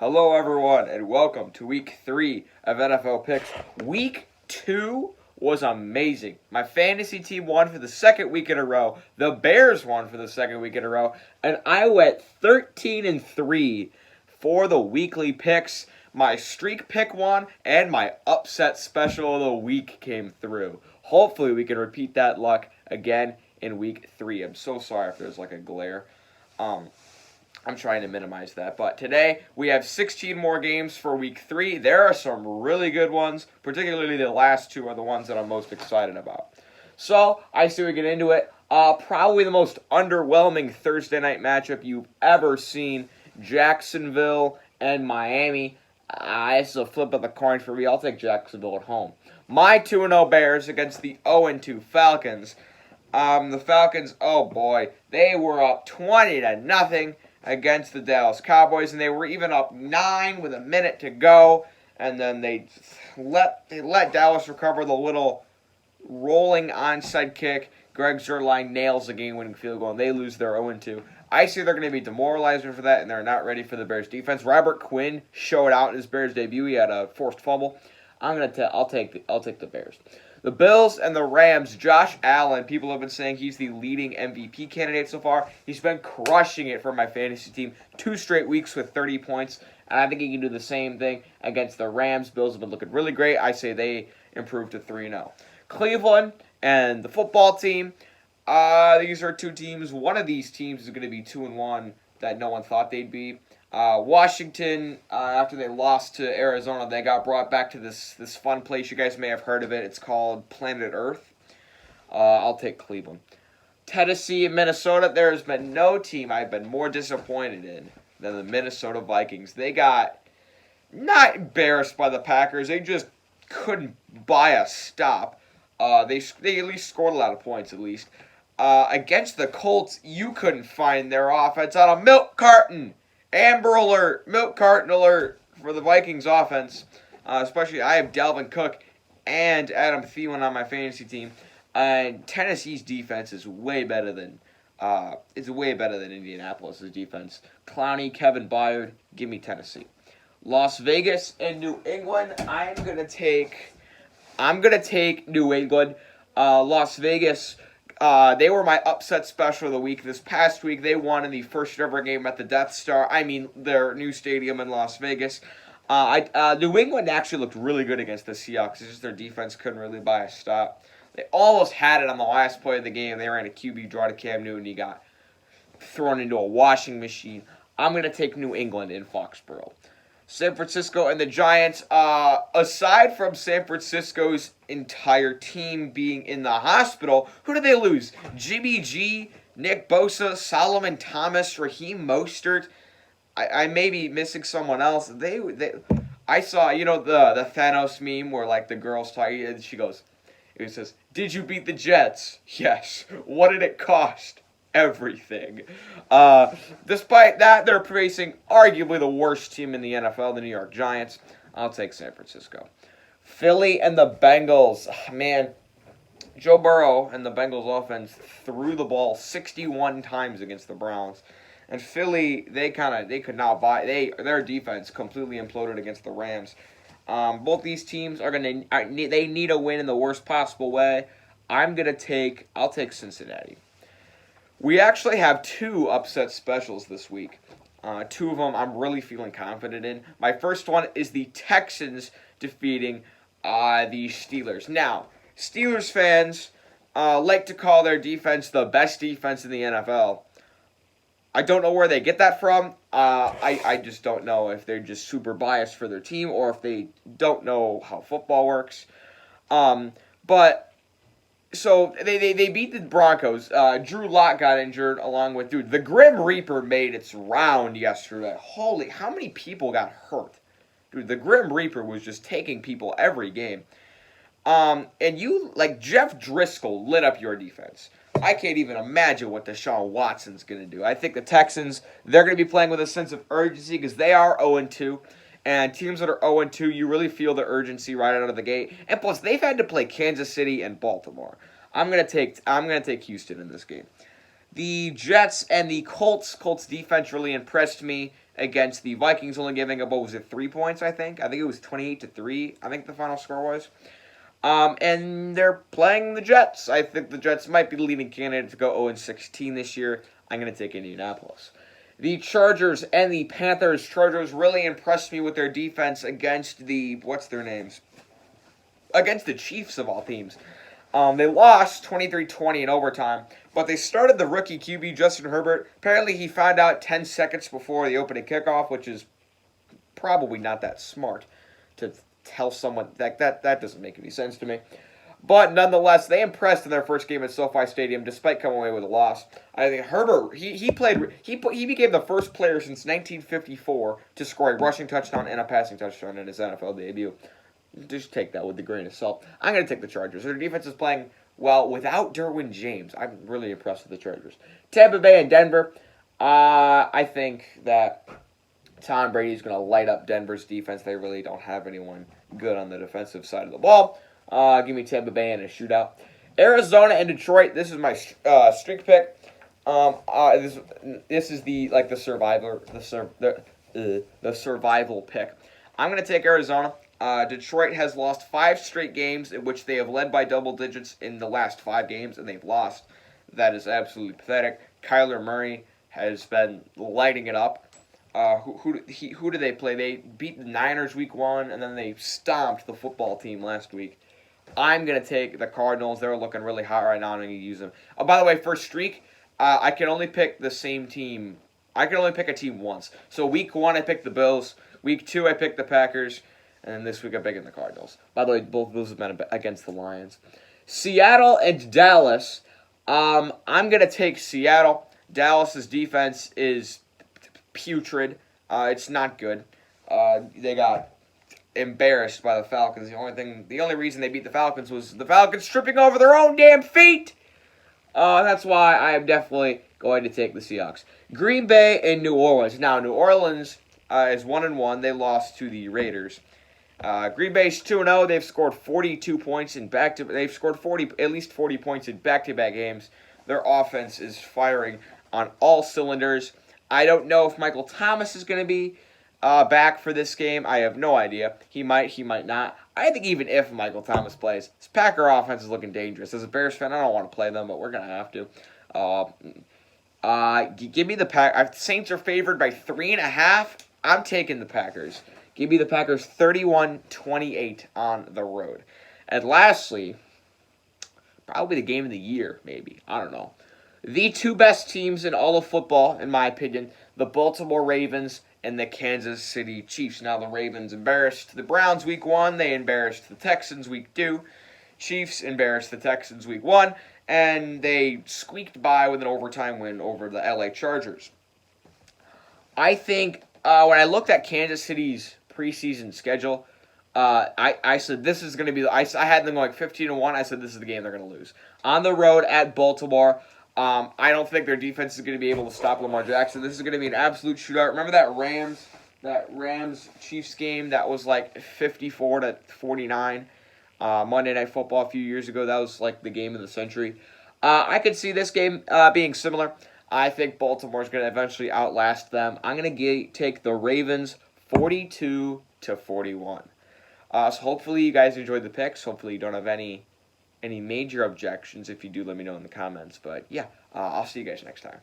Hello, everyone, and welcome to Week 3 of NFL Picks. Week 2 was amazing. My fantasy team won for the second week in a row. The Bears won for the second week in a row. And I went 13-3 for the weekly picks. My streak pick won, and my upset special of the week came through. Hopefully, we can repeat that luck again in Week 3. I'm so sorry if there's like a glare. I'm trying to minimize that. But today, we have 16 more games for Week 3. There are some really good ones. Particularly the last two are the ones that I'm most excited about. So, I say we get into it. Probably the most underwhelming Thursday night matchup you've ever seen. Jacksonville and Miami. It's a flip of the coin for me. I'll take Jacksonville at home. My 2-0 Bears against the 0-2 Falcons. The Falcons, oh boy, they were up 20-0 against the Dallas Cowboys, and they were even up 9 with a minute to go, and then they let Dallas recover the little rolling onside kick. Greg Zuerlein nails the game-winning field goal, and they lose their 0-2. I see they're going to be demoralized for that, and they're not ready for the Bears defense. Robert Quinn showed out in his Bears debut. He had a forced fumble. I'll take the Bears. The Bills and the Rams, Josh Allen, people have been saying he's the leading MVP candidate so far. He's been crushing it for my fantasy team. 2 straight weeks with 30 points, and I think he can do the same thing against the Rams. Bills have been looking really great. I say they improve to 3-0. Cleveland and the football team, these are two teams. One of these teams is going to be 2-1 that no one thought they'd be. Washington, after they lost to Arizona, they got brought back to this fun place. You guys may have heard of it. It's called Planet Earth. I'll take Cleveland. Tennessee and Minnesota, there's been no team I've been more disappointed in than the Minnesota Vikings. They got not embarrassed by the Packers. They just couldn't buy a stop. They at least scored a lot of points, at least. Against the Colts, you couldn't find their offense on a milk carton. Amber alert, milk carton alert for the Vikings offense. Especially, I have Dalvin Cook and Adam Thielen on my fantasy team. And Tennessee's defense is way better than Indianapolis' defense. Clowney, Kevin Byard, give me Tennessee. Las Vegas and New England, I'm gonna take New England. Las Vegas. They were my upset special of the week. This past week, they won in the first ever game at the Death Star. I mean, their new stadium in Las Vegas. New England actually looked really good against the Seahawks. It's just their defense couldn't really buy a stop. They almost had it on the last play of the game. They ran a QB draw to Cam Newton. He got thrown into a washing machine. I'm going to take New England in Foxborough. San Francisco and the Giants, aside from San Francisco's entire team being in the hospital, who did they lose? Jimmy G, Nick Bosa, Solomon Thomas, Raheem Mostert. I may be missing someone else. I saw, the Thanos meme where, like, the girl's talking, and it says, "Did you beat the Jets?" "Yes." "What did it cost?" "Everything." Despite that, they're facing arguably the worst team in the NFL, the New York Giants. I'll take San Francisco. Philly and the Bengals. Man, Joe Burrow and the Bengals offense threw the ball 61 times against the Browns. And Philly, they could not buy. Their defense completely imploded against the Rams. Both these teams they need a win in the worst possible way. I'll take Cincinnati. We actually have 2 upset specials this week. 2 of them I'm really feeling confident in. My first one is the Texans defeating the Steelers. Now, Steelers fans like to call their defense the best defense in the NFL. I don't know where they get that from. I just don't know if they're just super biased for their team or if they don't know how football works. So they beat the Broncos. Drew Lock got injured along with the Grim Reaper made its round yesterday. Holy, how many people got hurt? Dude, the Grim Reaper was just taking people every game. And Jeff Driscoll lit up your defense. I can't even imagine what Deshaun Watson's going to do. I think the Texans, they're going to be playing with a sense of urgency because they are 0-2. And teams that are 0-2, you really feel the urgency right out of the gate. And plus, they've had to play Kansas City and Baltimore. I'm gonna take Houston in this game. The Jets and the Colts. Colts defense really impressed me. against the Vikings, only giving up, what was it, 3 points, I think? I think it was 28-3, I think the final score was. And they're playing the Jets. I think the Jets might be the leading candidate to go 0-16 this year. I'm going to take Indianapolis. The Chargers and the Panthers. Chargers really impressed me with their defense against the, what's their names? Against the Chiefs of all teams. They lost 23-20 in overtime, but they started the rookie QB, Justin Herbert. Apparently he found out 10 seconds before the opening kickoff, which is probably not that smart to tell someone that doesn't make any sense to me. But nonetheless, they impressed in their first game at SoFi Stadium, despite coming away with a loss. I think Herbert he became the first player since 1954 to score a rushing touchdown and a passing touchdown in his NFL debut. Just take that with a grain of salt. I'm going to take the Chargers. Their defense is playing well without Derwin James. I'm really impressed with the Chargers. Tampa Bay and Denver. I think that Tom Brady is going to light up Denver's defense. They really don't have anyone good on the defensive side of the ball. Give me Tampa Bay in a shootout. Arizona and Detroit. This is my streak pick. This is the survival pick. I'm going to take Arizona. Detroit has lost 5 straight games in which they have led by double digits in the last 5 games, and they've lost. That is absolutely pathetic. Kyler Murray has been lighting it up. Who do they play? They beat the Niners week 1, and then they stomped the football team last week. I'm going to take the Cardinals. They're looking really hot right now. I'm going to use them. Oh, by the way, for streak, I can only pick the same team. I can only pick a team once. So week 1, I picked the Bills. Week 2, I picked the Packers. And then this week, I'm picking the Cardinals. By the way, both of those have been against the Lions. Seattle and Dallas. I'm going to take Seattle. Dallas's defense is putrid. It's not good. They got embarrassed by the Falcons. The only reason they beat the Falcons was the Falcons tripping over their own damn feet. That's why I am definitely going to take the Seahawks. Green Bay and New Orleans. Now, New Orleans is 1-1. They lost to the Raiders. Green Bay's 2-0. They've scored 42 points in They've scored at least 40 points in back-to-back games. Their offense is firing on all cylinders. I don't know if Michael Thomas is going to be back for this game. I have no idea. He might not. I think even if Michael Thomas plays, this Packer offense is looking dangerous. As a Bears fan, I don't want to play them, but we're going to have to. Give me the Packers. Saints are favored by 3.5. I'm taking the Packers. Give me the Packers 31-28 on the road. And lastly, probably the game of the year, maybe. I don't know. The 2 best teams in all of football, in my opinion, the Baltimore Ravens and the Kansas City Chiefs. Now, the Ravens embarrassed the Browns week 1. They embarrassed the Texans week 2. Chiefs embarrassed the Texans week 1. And they squeaked by with an overtime win over the LA Chargers. I think when I looked at Kansas City's preseason schedule, I said this is going to be. I had them going 15-1. I said this is the game they're going to lose on the road at Baltimore. I don't think their defense is going to be able to stop Lamar Jackson. This is going to be an absolute shootout. Remember that Rams Chiefs game that was like 54-49, Monday Night Football a few years ago. That was like the game of the century. I could see this game being similar. I think Baltimore is going to eventually outlast them. I'm going to take the Ravens 42-41. So hopefully you guys enjoyed the picks. Hopefully you don't have any major objections. If you do, let me know in the comments. But yeah, I'll see you guys next time.